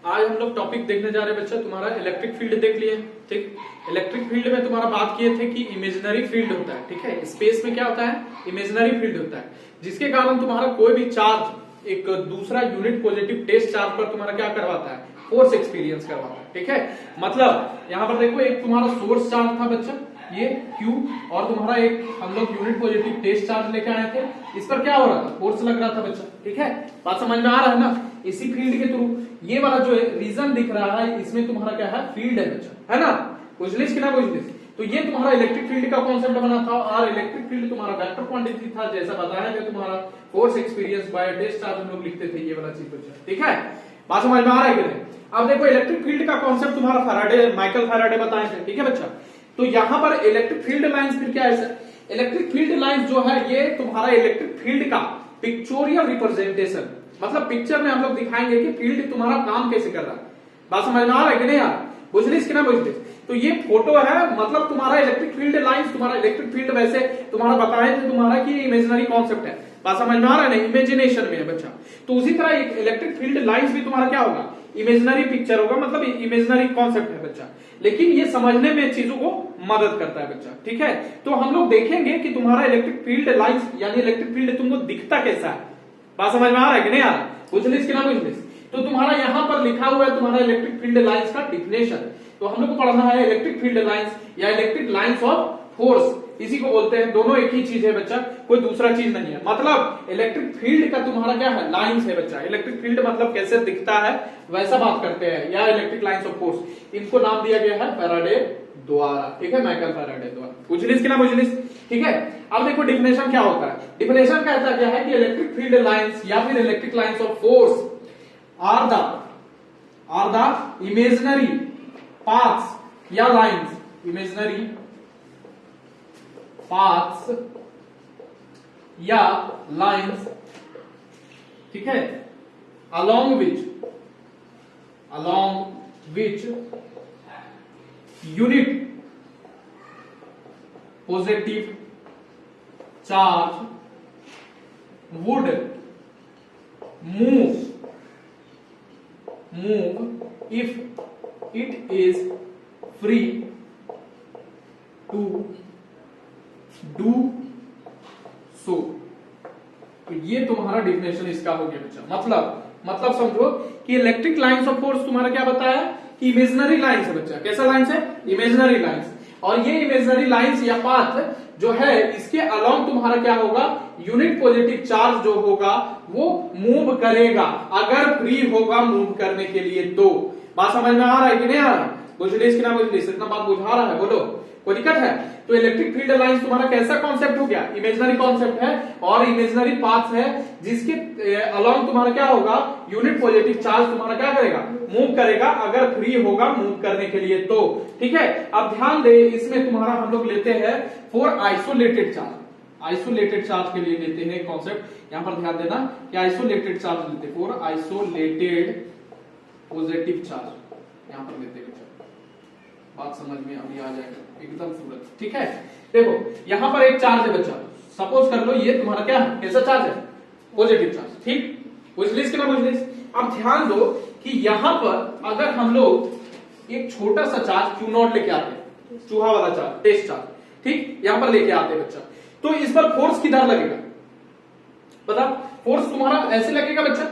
आज हम लोग टॉपिक देखने जा रहे हैं बच्चा, तुम्हारा इलेक्ट्रिक फील्ड देख लिए। ठीक, इलेक्ट्रिक फील्ड में तुम्हारा बात किए थे कि इमेजिनरी फील्ड होता है। ठीक है, स्पेस में क्या होता है, इमेजिनरी फील्ड होता है, जिसके कारण तुम्हारा कोई भी चार्ज एक दूसरा यूनिट पॉजिटिव टेस्ट चार्ज पर तुम्हारा क्या करवाता है, फोर्स एक्सपीरियंस करवाता है। ठीक है, मतलब यहाँ पर देखो एक तुम्हारा सोर्स चार्ज था बच्चा, ये Q, और तुम्हारा एक हम लोग यूनिट पॉजिटिव टेस्ट चार्ज लेके आए थे, इस पर क्या हो रहा था, फोर्स लग रहा था बच्चा। ठीक है, बात समझ में आ रहा है ना। इसी फील्ड के थ्रू ये वाला जो है रीजन दिख रहा है, इसमें तुम्हारा क्या है, फील्ड है बच्चा, है ना। बुझलिस कि ना बुझलिस। तो ये तुम्हारा इलेक्ट्रिक फील्ड का कॉन्सेप्ट बना था, और इलेक्ट्रिक फील्ड तुम्हारा वेक्टर क्वांटिटी था, जैसा बताया गया तुम्हारा force experience by test charge हम लोग लिखते थे, ये वाला चीज बच्चा। ठीक है, बात समझ में आ रहा है कि नहीं। अब देखो इलेक्ट्रिक फील्ड का कॉन्सेप्ट तुम्हारा फैराडे, माइकल फैराडे बताए थे। ठीक है बच्चा, तो यहां पर इलेक्ट्रिक फील्ड लाइंस फिर क्या है, इलेक्ट्रिक फील्ड लाइंस जो है ये तुम्हारा इलेक्ट्रिक फील्ड का पिक्चोरियल रिप्रेजेंटेशन, मतलब पिक्चर में हम लोग दिखाएंगे कि फील्ड तुम्हारा काम कैसे कर रहा है। बात समझ में आ रहा है कि नहीं आ रहा, बुझलिस कि ना बुझलिस। तो ये फोटो है, मतलब तुम्हारा इलेक्ट्रिक फील्ड लाइंस, तुम्हारा इलेक्ट्रिक फील्ड वैसे तुम्हारा बताए थे तुम्हारा कि इमेजिनरी कॉन्सेप्ट है। बात समझ में आ रहा है ना, इमेजिनेशन में है बच्चा। तो उसी तरह इलेक्ट्रिक फील्ड लाइंस भी तुम्हारा क्या होगा, इमेजिनरी पिक्चर होगा, मतलब इमेजिनरी कॉन्सेप्ट है बच्चा, लेकिन ये समझने में चीजों को मदद करता है बच्चा। ठीक है, तो हम लोग देखेंगे कि तुम्हारा इलेक्ट्रिक फील्ड लाइंस यानी इलेक्ट्रिक फील्ड तुमको दिखता कैसा है। बात समझ में आ रहा है कि नहीं आ रहा, बुझलिस कि ना बुझलिस। तो तुम्हारा यहां पर लिखा हुआ है तुम्हारा इलेक्ट्रिक फील्ड लाइंस का डिफिनेशन। तो हम लोग को पढ़ना है इलेक्ट्रिक फील्ड लाइंस या इलेक्ट्रिक लाइंस ऑफ फोर्स, इसी को बोलते हैं। दोनों एक ही चीज है बच्चा, कोई दूसरा चीज नहीं है। मतलब इलेक्ट्रिक फील्ड का तुम्हारा क्या है, लाइंस है बच्चा। इलेक्ट्रिक फील्ड मतलब कैसे दिखता है वैसा बात करते हैं, या इलेक्ट्रिक लाइंस ऑफ फोर्स, इनको नाम दिया गया है फैराडे द्वारा। ठीक है, माइकल फैराडे द्वारा। बुझलिस कि ना बुझलिस। ठीक है, अब देखो डिफिनेशन क्या होता है। डिफिनेशन कहता क्या है कि इलेक्ट्रिक फील्ड लाइंस या फिर electric lines of force are the imaginary paths या लाइंस, इमेजिनरी पाथ्स या लाइंस, ठीक है, along which unit positive charge would move if it is free to do so। तो ये तुम्हारा डिफिनेशन इसका हो गया बच्चा। मतलब समझो कि इलेक्ट्रिक लाइंस ऑफ फोर्स तुम्हारा क्या बताया कि इमेजिनरी लाइंस है बच्चा। कैसा लाइंस है, इमेजिनरी लाइंस। और ये इमेजिनरी लाइंस या पाथ जो है इसके अलोंग तुम्हारा क्या होगा, यूनिट पॉजिटिव चार्ज जो होगा वो मूव करेगा, अगर फ्री होगा मूव करने के लिए। तो बात समझ में आ रहा है कि नहीं आ रहा, बुझलिस कि ना बुझलिस, इतना बात बुझा रहा है, बोलो कोई दिक्कत है। तो इलेक्ट्रिक फील्ड लाइंस तुम्हारा कैसा कॉन्सेप्ट हो गया, इमेजिनरी कॉन्सेप्ट है और इमेजिनरी पाथ है, जिसके अलोंग तुम्हारा क्या होगा, यूनिट पॉजिटिव चार्ज तुम्हारा क्या करेगा, मूव करेगा, अगर फ्री होगा मूव करने के लिए तो। ठीक है, अब ध्यान दे, इसमें तुम्हारा हम लोग लेते हैं for isolated charge, isolated charge के लिए लेते हैं कॉन्सेप्ट। यहां पर ध्यान देना कि आइसोलेटेड चार्ज लेते हैं, फॉर आइसोलेटेड पॉजिटिव चार्ज यहां पर लेते हैं। बात समझ में अभी आ जाएगा एकदम सूरत। ठीक है, देखो यहां पर एक चार्ज है बच्चा, सपोज कर लो ये तुम्हारा क्या है, कैसा चार्ज है, पॉजिटिव चार्ज। ठीक, बुझलिस कि ना बुझलिस। अब ध्यान दो कि यहां पर अगर हम लोग एक छोटा सा चार्ज Q0 लेके आते हैं, चूहा वाला चार्ज, टेस्ट चार्ज, ठीक, यहां पर लेके आते हैं बच्चा, तो इस पर फोर्स किधर लगेगा, पता, फोर्स तुम्हारा ऐसे लगेगा बच्चा,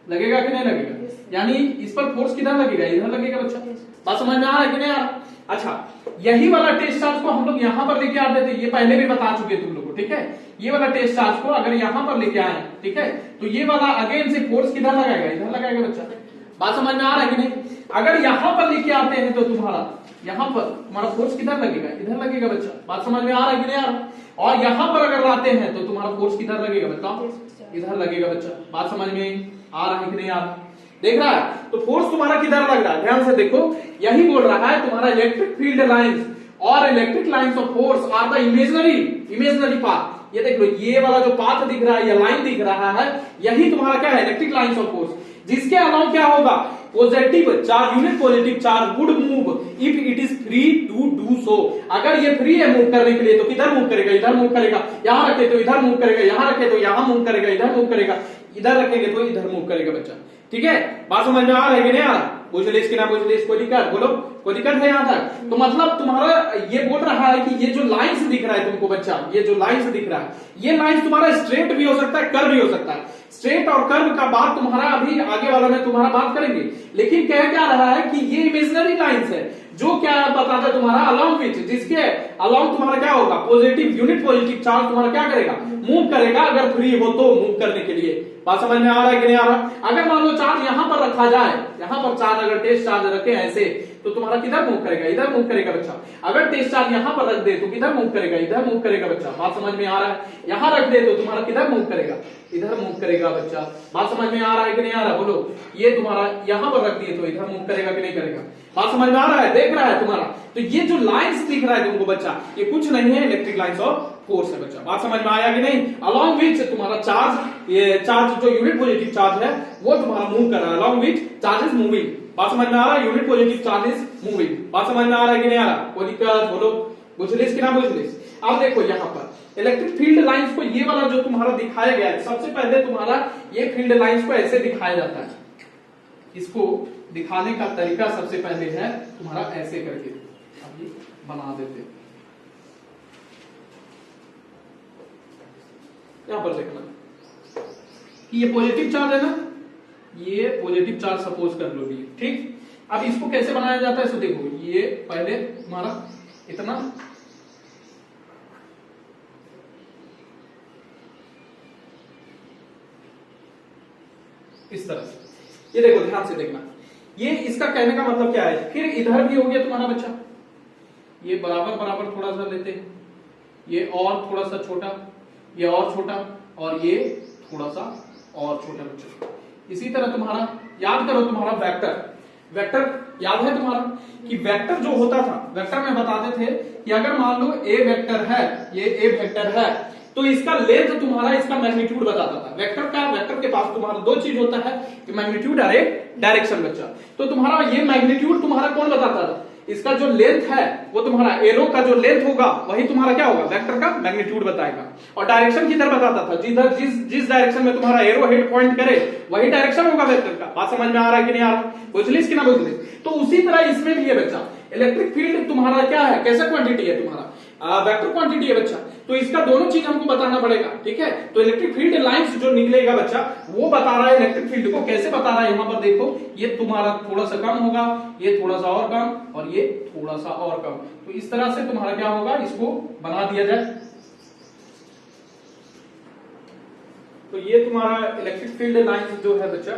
लगेगा कि नहीं लगेगा, यानी इस पर फोर्स किधर लगेगा, इधर लगेगा बच्चा। बात समझ में आ रहा है कि नहीं आ रहा। अच्छा, यही वाला टेस्ट चार्ज को हम लोग यहां पर लेके आते थे, ये पहले भी बता चुके तुम लोग को। ठीक है, ये वाला टेस्ट चार्ज को अगर यहां पर लेके आए, ठीक है, तो ये वाला अगेन से फोर्स किधर लगाएगा, इधर लगाएगा बच्चा। बात समझ में आ रहा है कि नहीं। अगर यहां पर लेके आते हैं तो तुम्हारा यहां पर तुम्हारा फोर्स किधर लगेगा, इधर लगेगा बच्चा। बात समझ में आ रहा है कि नहीं आ रहा। और यहां पर अगर लाते हैं तो तुम्हारा फोर्स किधर लगेगा, बताओ, इधर लगेगा बच्चा। बात समझ में आ रहा है कि नहीं आ रहा, देख रहा है। तो फोर्स तुम्हारा किधर लग रहा है, ध्यान से देखो, यही बोल रहा है तुम्हारा इलेक्ट्रिक फील्ड लाइंस और electric lines of force are the imaginary path. ये देख लो, ये वाला जो पाथ दिख रहा है या लाइन दिख रहा है, यही तुम्हारा क्या है, इलेक्ट्रिक लाइंस ऑफ फोर्स, जिसके अलावा क्या होगा, positive charge, unit positive charge would move if it is free to do so. अगर ये फ्री है मूव करने के लिए तो किधर मूव करेगा, इधर मूव करेगा, यहां रखे तो इधर मूव करेगा, यहां रखे तो यहां मूव करेगा, इधर मूव करेगा, इधर रखेंगे तो इधर मूव करेगा बच्चा। ठीक है, बात समझ में आ रहा है कि नहीं आ रहा? पूछ लीजिए कि ना पूछ लीजिए, कोई दिक्कत बोलो, कोई दिक्कत है यहाँ तक? तो मतलब तुम्हारा ये बोल रहा है कि ये जो लाइंस दिख रहा है तुमको बच्चा, ये जो लाइंस दिख रहा है, ये लाइंस तुम्हारा स्ट्रेट भी हो सकता है, कर्व भी हो सकता है। स्ट्रेट और कर्व का बात तुम्हारा अभी आगे वाला में तुम्हारा बात करेंगे, लेकिन कह क्या रहा है कि ये इमेजिनरी लाइंस है, जो क्या बताता है तुम्हारा अलॉन्ग विच, जिसके अलॉन्ग तुम्हारा क्या होगा, पॉजिटिव यूनिट पॉजिटिव चार्ज तुम्हारा क्या करेगा, मूव करेगा, अगर फ्री हो तो मूव करने के लिए। बात समझ में आ रहा है कि नहीं आ रहा? अगर मान लो चार्ज यहां पर रखा जाए, यहां पर चार्ज अगर टेस्ट चार्ज रखे ऐसे, तो तुम्हारा किधर मूव करेगा, इधर मूव करेगा बच्चा। अगर टेस्ट चार्ज यहां पर रख दे तो किधर मूव करेगा, इधर मूव करेगा बच्चा। बात समझ में आ रहा है? यहां रख दे तो तुम्हारा किधर मूव करेगा, इधर मूव करेगा बच्चा। बात समझ में आ रहा है कि नहीं आ रहा? बोलो, ये तुम्हारा यहां पर रख दिए तो इधर मूव करेगा कि नहीं करेगा? बात समझ में आ रहा है? देख रहा है तुम्हारा? तो ये जो लाइंस दिख रहा है तुमको बच्चा, ये कुछ नहीं है, इलेक्ट्रिक लाइंस ऑफ फोर्स है बच्चा। बात समझ में आया कि नहीं? अलॉन्ग विच तुम्हारा चार्ज, ये चार्ज जो यूनिट पॉजिटिव चार्ज है वो तुम्हारा मूव कर रहा है, along which charge is moving. बात समझ में आ रहा है? Unit positive charge is moving. बात समझ में आ रहा है कि नहीं आ रहा? कोई दिक्कत बोलो, बुझ लिस कि ना बुझ लिस? अब देखो यहाँ पर इलेक्ट्रिक फील्ड लाइंस को, ये वाला जो तुम्हारा दिखाया गया है, सबसे पहले तुम्हारा ये फील्ड लाइंस को ऐसे दिखाया जाता है। इसको दिखाने का तरीका सबसे पहले है तुम्हारा ऐसे करके, अभी बना देते। यहां पर देखना कि ये पॉजिटिव चार्ज है ना, ये पॉजिटिव चार्ज सपोज कर लो ये, ठीक। अब इसको कैसे बनाया जाता है, सो देखो, ये पहले तुम्हारा इतना, इस तरह से, ये देखो ध्यान से देखना, ये इसका कहने का मतलब क्या है। फिर इधर भी हो गया तुम्हारा बच्चा, ये बराबर बराबर थोड़ा सा लेते हैं, ये और थोड़ा सा छोटा, ये और छोटा, और ये थोड़ा सा और छोटा बच्चा। इसी तरह तुम्हारा याद करो, तुम्हारा वेक्टर, वेक्टर याद है तुम्हारा कि वेक्टर जो होता था, वेक्टर में बताते थे कि अगर मान लो ए वेक्टर है, ये ए वेक्टर है, तो इसका लेंथ तुम्हारा इसका मैग्नीट्यूड बताता था। वेक्टर का, वेक्टर के पास तुम्हारा दो चीज होता है, मैग्नीट्यूड और एक डायरेक्शन बच्चा। तो तुम्हारा ये मैग्नीट्यूड तुम्हारा कौन बताता था, इसका जो लेंथ है वो तुम्हारा एरो का जो लेंथ होगा वही तुम्हारा क्या होगा, वेक्टर का मैग्नीट्यूड बताएगा। और डायरेक्शन किधर बताता था, जिधर जिस डायरेक्शन में तुम्हारा एरो हेड पॉइंट करे वही डायरेक्शन होगा वेक्टर का। बात समझ में आ रहा है कि नहीं आ रहा? बुझलिस कि ना बुझलिस? तो उसी तरह इसमें भी है बच्चा, इलेक्ट्रिक फील्ड तुम्हारा क्या है, कैसा क्वांटिटी है तुम्हारा, वेक्टर क्वांटिटी है बच्चा। तो इसका दोनों चीज हमको बताना पड़ेगा, ठीक है। तो इलेक्ट्रिक फील्ड लाइंस जो निकलेगा बच्चा, वो बता रहा है इलेक्ट्रिक फील्ड को, कैसे बता रहा है, यहां पर देखो, ये तुम्हारा थोड़ा सा कम होगा, ये थोड़ा सा और कम, और ये थोड़ा सा और कम। तो इस तरह से तुम्हारा क्या होगा, इसको बना दिया जाए। तो ये तुम्हारा इलेक्ट्रिक फील्ड लाइंस जो है बच्चा,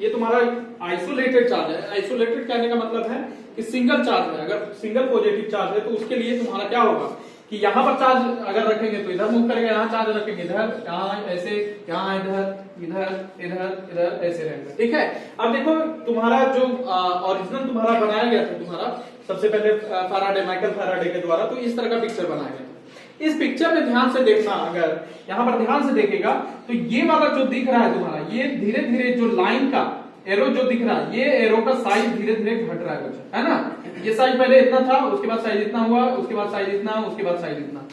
ये तुम्हारा आइसोलेटेड चार्ज है। आइसोलेटेड कहने का मतलब है कि सिंगल चार्ज है, अगर सिंगल पॉजिटिव चार्ज है तो उसके लिए तुम्हारा क्या होगा कि यहां पर चार्ज अगर रखेंगे तो इधर मूव करेगा, यहां चार्ज रखेंगे इधर, यहां ऐसे, यहां इधर, इधर इधर इधर ऐसे रहेगा, ठीक है। अब देखो तुम्हारा जो ओरिजिनल तुम्हारा बनाया गया था, तुम्हारा सबसे पहले फैराडे, माइकल फैराडे के द्वारा, तो इस तरह का पिक्चर बनाया गया था। इस पिक्चर में ध्यान से देखना, अगर यहां पर ध्यान से देखेगा तो ये वाला जो दिख रहा है तुम्हारा, ये धीरे धीरे जो लाइन का एरो जो दिख रहा है, ये एरो का साइज धीरे धीरे घट रहा है बच्चा, है ना। ये साइज पहले इतना था, उसके बाद साइज इतना हुआ, उसके बाद साइज इतना, उसके बाद साइज इतना।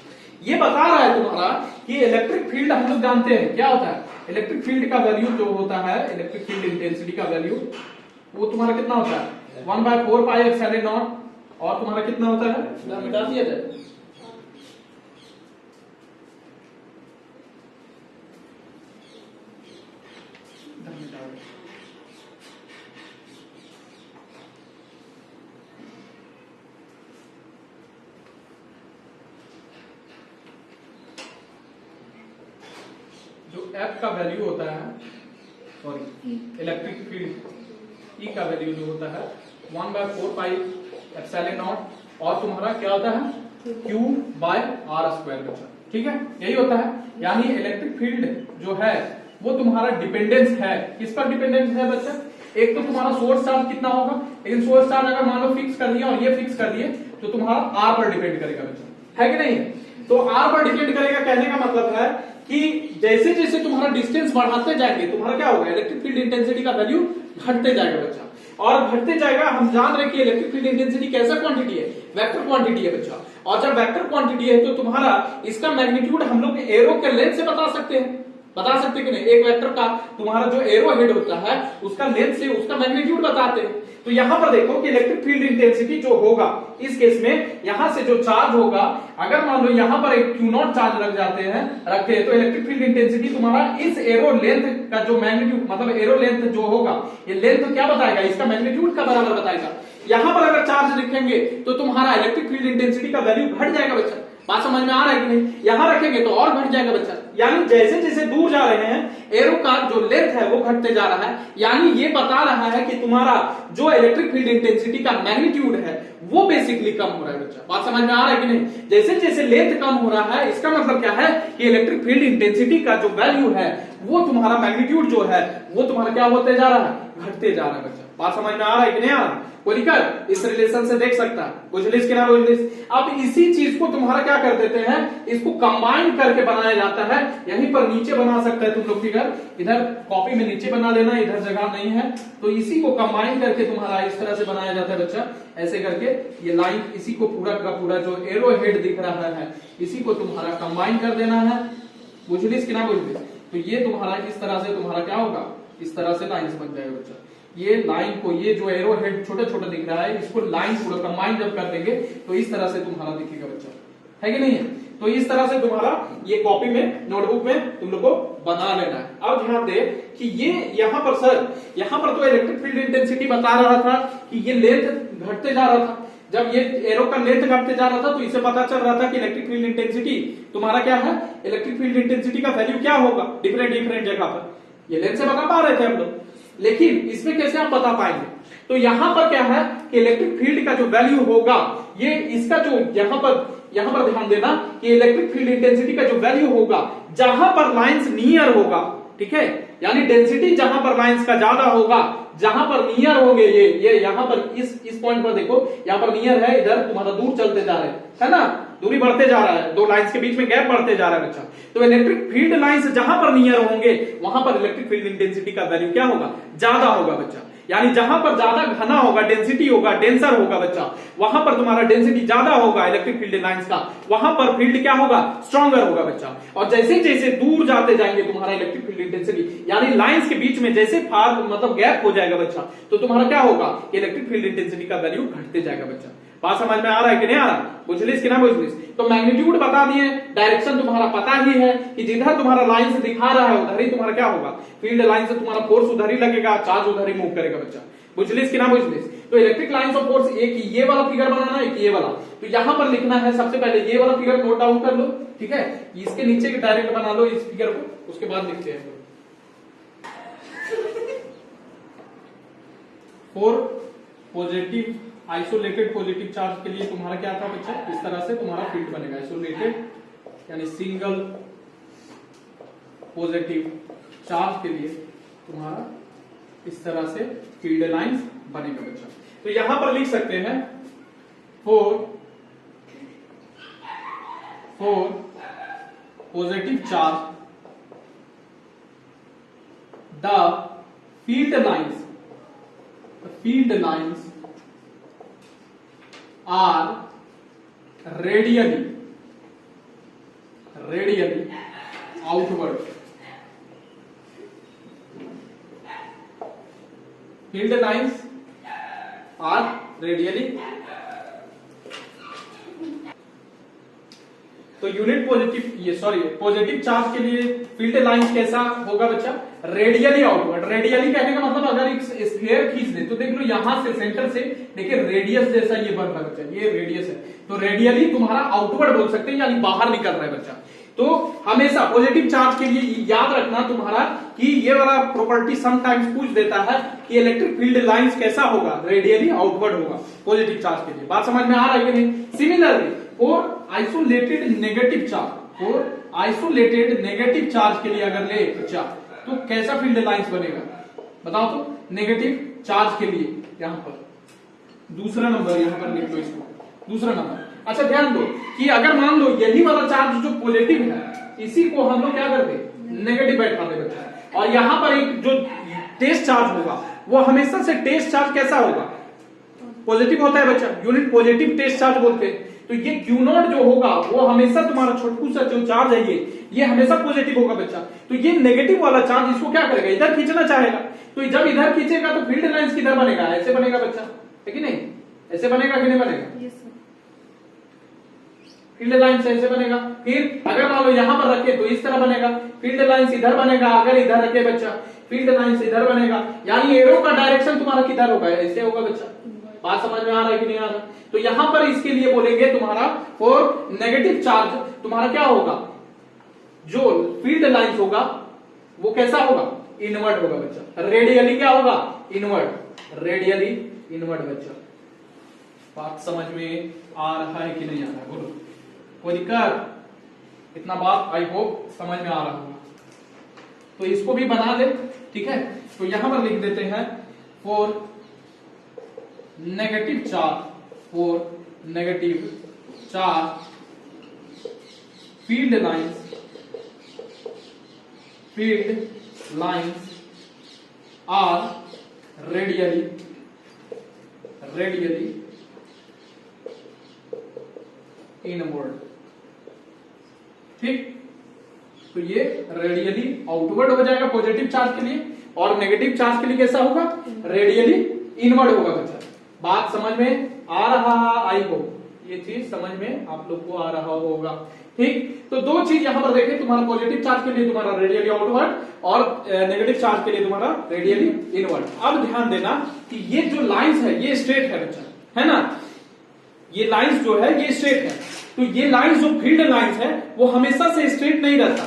ये बता रहा है तुम्हारा कि इलेक्ट्रिक फील्ड हम लोग जानते हैं क्या होता है। इलेक्ट्रिक फील्ड का वैल्यू जो होता है, इलेक्ट्रिक फील्ड इंटेंसिटी का वैल्यू, वो तुम्हारा कितना होता है, 1/4 पाई एप्सिलॉन नॉट, और तुम्हारा कितना होता है, मिटा दिया जाए, F का वैल्यू होता है, सॉरी इलेक्ट्रिक फील्ड E का वैल्यू जो होता है 1/4 पाई एप्सिलॉन नॉट, और तुम्हारा क्या होता है Q/r² बच्चा, ठीक है, यही होता है। यानी इलेक्ट्रिक फील्ड जो है वो तुम्हारा डिपेंडेंस है, किस पर डिपेंडेंस है बच्चा, एक तो तुम्हारा सोर्स चार्ज कितना होगा, लेकिन सोर्स चार्ज अगर मान लो फिक्स कर दिया और ये फिक्स कर दिए तो तुम्हारा R पर डिपेंड करेगा बच्चा, है कि नहीं। तो R पर डिपेंड करेगा कहने का मतलब है कि जैसे जैसे तुम्हारा डिस्टेंस बढ़ाते जाएंगे तुम्हारा क्या होगा, इलेक्ट्रिक फील्ड इंटेंसिटी का वैल्यू घटते जाएगा बच्चा, और घटते जाएगा। हम जान रहे कि इलेक्ट्रिक फील्ड इंटेंसिटी कैसा क्वांटिटी है, वेक्टर क्वांटिटी है बच्चा, और जब वेक्टर क्वांटिटी है तो तुम्हारा इसका मैग्नीट्यूड हम लोग एरो के लेंथ से बता सकते हैं, बता सकते कि नहीं? एक वेक्टर का तुम्हारा जो एरो हेड होता है उसका लेंथ से उसका मैग्नीट्यूड बताते हैं। तो यहां पर देखो कि इलेक्ट्रिक फील्ड इंटेंसिटी जो होगा इस केस में यहां से जो चार्ज होगा, अगर मान लो यहां पर एक Q0 चार्ज रख रखे हैं तो इलेक्ट्रिक फील्ड इंटेंसिटी तुम्हारा इस एरो लेंथ का जो मैग्नीट्यूड मतलब एरो लेंथ जो होगा ये लेंथ क्या बताएगा, इसका मैग्नीट्यूड का बराबर बताएगा। यहां पर अगर चार्ज लिखेंगे तो तुम्हारा इलेक्ट्रिक फील्ड इंटेंसिटी का वैल्यू घट जाएगा बच्चा। बात समझ में आ रहा है कि नहीं? यहां रखेंगे तो और घट जाएगा बच्चा। यानी जैसे जैसे दूर जा रहे हैं एरो का जो लेंथ है वो घटते जा रहा है, यानी ये बता रहा है कि तुम्हारा जो इलेक्ट्रिक फील्ड इंटेंसिटी का मैग्नीट्यूड है वो बेसिकली कम हो रहा है बच्चा। बात समझ में आ रहा है कि नहीं? जैसे जैसे लेंथ कम हो रहा है इसका मतलब क्या है कि इलेक्ट्रिक फील्ड इंटेंसिटी का जो वैल्यू है वो तुम्हारा मैग्नीट्यूड जो है वो तुम्हारा क्या होते जा रहा है, घटते जा रहा है बच्चा। बात समझ में आ रहा है कि नहीं आ रहा? कोई दिक्कत इस रिलेशन से देख सकता है, बुझलिस कि ना बुझलिस? अब इसी चीज को तुम्हारा क्या कर देते हैं, इसको कंबाइन करके बनाया जाता है। यहीं पर नीचे बना सकता है तुम लोग फिगर, इधर कॉपी में नीचे बना लेना, इधर जगह नहीं है तो इसी को कंबाइन करके तुम्हारा इस तरह से बनाया जाता है बच्चा। ऐसे करके ये लाइन इसी को पूरा का पूरा जो एरो हेड दिख रहा है इसी को तुम्हारा कंबाइन कर देना है, बुझलिस कि ना बुझलिस? तो ये तुम्हारा इस तरह से तुम्हारा क्या होगा, इस तरह से लाइन बन जाएगा बच्चा। ये लाइन को ये जो एरो हेड छोटा छोटा दिख रहा है इसको लाइन पूरा कंबाइन जब कर देंगे तो इस तरह से तुम्हारा दिखेगा बच्चा, है कि नहीं है? तो इस तरह से तुम्हारा ये कॉपी में नोटबुक में तुम लोग को बना लेना है। अब ध्यान दे कि ये यहाँ पर सर यहाँ पर तो इलेक्ट्रिक फील्ड इंटेंसिटी बता रहा था कि ये लेंथ घटते जा रहा था। जब ये एरो का लेंथ घटते जा रहा था तो इसे पता चल रहा था कि इलेक्ट्रिक फील्ड इंटेंसिटी तुम्हारा क्या है, इलेक्ट्रिक फील्ड इंटेंसिटी का वैल्यू क्या होगा डिफरेंट डिफरेंट जगह पर, ये लेंथ से बता पा रहे थे हम लोग। लेकिन इसमें कैसे आप बता पाएंगे? तो यहां पर क्या है कि इलेक्ट्रिक फील्ड का जो वैल्यू होगा ये इसका जो यहां पर ध्यान देना कि इलेक्ट्रिक फील्ड इंटेंसिटी का जो वैल्यू होगा जहां पर लाइंस नियर होगा, ठीक है, यानी डेंसिटी जहां पर लाइंस का ज्यादा होगा, जहां पर नियर होंगे ये यहां पर इस पॉइंट पर देखो यहां पर नियर है, इधर तुम्हारा दूर चलते जा रहे है ना, दूरी बढ़ते जा रहा है, दो लाइंस के बीच में गैप बढ़ते जा रहा है बच्चा। तो इलेक्ट्रिक फील्ड लाइंस जहां पर नियर होंगे वहां पर इलेक्ट्रिक फील्ड इंटेंसिटी का वैल्यू क्या होगा, ज्यादा होगा बच्चा। यानी जहां पर ज्यादा घना होगा, डेंसिटी होगा, डेंसर होगा बच्चा, वहां पर तुम्हारा डेंसिटी ज्यादा होगा इलेक्ट्रिक फील्ड लाइंस का, वहां पर फील्ड क्या होगा, स्ट्रॉन्गर होगा बच्चा। और जैसे जैसे दूर जाते जाएंगे तुम्हारा इलेक्ट्रिक फील्ड इंटेंसिटी यानी लाइंस के बीच में जैसे फार मतलब गैप हो जाएगा बच्चा तो तुम्हारा क्या होगा, इलेक्ट्रिक फील्ड इंटेंसिटी का वैल्यू घटते जाएगा बच्चा। बात समझ में आ रहा है कि नहीं आ रहा? बुझलिस कि ना बुझलिस? तो मैग्नीट्यूड बता दिए, डायरेक्शन तुम्हारा पता ही है कि जिधर तुम्हारा लाइन से दिखा रहा है उधर ही तुम्हारा क्या होगा, फील्ड लाइन से तुम्हारा फोर्स उधर ही लगेगा, चार्ज उधर ही मूव करेगा बच्चा। बुझलिस कि ना बुझलिस? तो इलेक्ट्रिक लाइंस ऑफ फोर्स एक ये वाला फिगर बनाना है, एक ये वाला। तो यहां पर लिखना है सबसे पहले ये वाला फिगर नोट डाउन कर लो, ठीक है, इसके नीचे के डायरेक्ट बना लो इस फिगर को, उसके बाद लिखते हैं। For positive isolated positive charge के लिए तुम्हारा क्या था बच्चा, इस तरह से तुम्हारा फील्ड बनेगा आइसोलेटेड यानी सिंगल पॉजिटिव चार्ज के लिए तुम्हारा इस तरह से फील्ड लाइंस बनेगा बच्चा। तो यहां पर लिख सकते हैं for positive charge the field lines are radially outward. Field lines are radially, तो यूनिट पॉजिटिव चार्ज के लिए फील्ड लाइंस कैसा होगा बच्चा, रेडियली आउटवर्ड। रेडियली कहने का मतलब अगर एक स्फीयर खींच दे तो देख लो यहां से सेंटर से देखिए रेडियस जैसा ये बन रहा है बच्चा, ये रेडियस है, तो रेडियली तुम्हारा आउटवर्ड बोल सकते हैं यानी बाहर निकल रहा है बच्चा। तो हमेशा पॉजिटिव चार्ज के लिए याद रखना तुम्हारा कि ये वाला प्रॉपर्टी समटाइम्स पूछ देता है कि इलेक्ट्रिक फील्ड लाइंस कैसा होगा, रेडियली आउटवर्ड होगा पॉजिटिव चार्ज के लिए। बात समझ में आ रहा है कि नहीं? Similarly for isolated negative charge के लिए अगर ले बच्चा तो कैसा फील्ड लाइंस बनेगा बताओ तो, नेगेटिव चार्ज के लिए यहां पर दूसरा नंबर यहां पर लिख लो इसको, दूसरा नंबर। अच्छा ध्यान दो कि अगर मान लो यही वाला चार्ज जो पॉजिटिव है इसी को हम लोग क्या करते, नेगेटिव बैठा दे बच्चा, और यहां पर एक जो टेस्ट चार्ज होगा वो हमेशा से टेस्ट चार्ज कैसा होगा, पॉजिटिव होता है बच्चा, यूनिट पॉजिटिव टेस्ट चार्ज बोलते हैं। तो ये क्यू नॉट जो होगा वो हमेशा तुम्हारा छोटू सा जो चार्ज है ये हमेशा पॉजिटिव होगा बच्चा। तो ये नेगेटिव वाला चार्ज इसको क्या करेगा, इधर खींचना चाहेगा। तो जब इधर खींचेगा तो फील्ड लाइंस किधर बनेगा, ऐसे बनेगा बच्चा, है कि नहीं, ऐसे बनेगा कि नहीं बनेगा, फील्ड लाइंस ऐसे बनेगा। फिर अगर मान लो यहां पर रखे तो इस तरह बनेगा, फील्ड लाइंस इधर बनेगा, अगर इधर रखे बच्चा फील्ड लाइंस इधर बनेगा, यानी एरो का डायरेक्शन तुम्हारा किधर होगा, ऐसे होगा बच्चा। बात समझ में आ रहा है कि नहीं आ रहा। तो यहां पर इसके लिए बोलेंगे तुम्हारा फॉर नेगेटिव चार्ज तुम्हारा क्या होगा, जो फील्ड लाइंस होगा वो कैसा होगा, इनवर्ट होगा बच्चा। रेडियली क्या होगा, इनवर्ट, रेडियली इनवर्ट बच्चा। बात समझ में आ रहा है कि नहीं आ रहा है, बोलो कोई दिक्कत, इतना बात आई होप समझ में आ रहा होगा। तो इसको भी बना दे, ठीक है। तो यहां पर लिख देते हैं for negative charge, for negative charge field lines are radially inward, ठीक। तो ये रेडियली आउटवर्ड हो जाएगा पॉजिटिव चार्ज के लिए, और नेगेटिव चार्ज के लिए कैसा होगा, रेडियली इनवर्ड होगा बच्चा। बात समझ में आ रहा, आई होप ये चीज समझ में आप लोग को आ रहा होगा, ठीक। तो दो चीज यहां पर देखें, तुम्हारा पॉजिटिव चार्ज के लिए तुम्हारा रेडियली आउटवर्ड और नेगेटिव चार्ज के लिए तुम्हारा रेडियली इनवर्ड। अब ध्यान देना कि ये जो लाइंस है ये स्ट्रेट है बच्चा, है ना, ये लाइंस जो है ये स्ट्रेट है। तो ये लाइंस जो फील्ड लाइंस है वो हमेशा से स्ट्रेट नहीं रहता।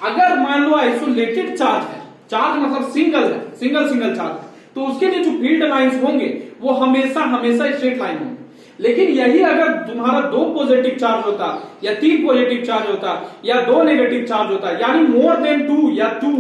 अगर मान लो आइसोलेटेड चार्ज है, चार्ज मतलब सिंगल है, सिंगल चार्ज है, तो उसके लिए जो फील्ड लाइंस होंगे वो हमेशा स्ट्रेट लाइन होंगे। लेकिन यही अगर तुम्हारा दो पॉजिटिव चार्ज होता, या तीन पॉजिटिव चार्ज होता, या दो नेगेटिव चार्ज होता, यानी मोर देन टू या टू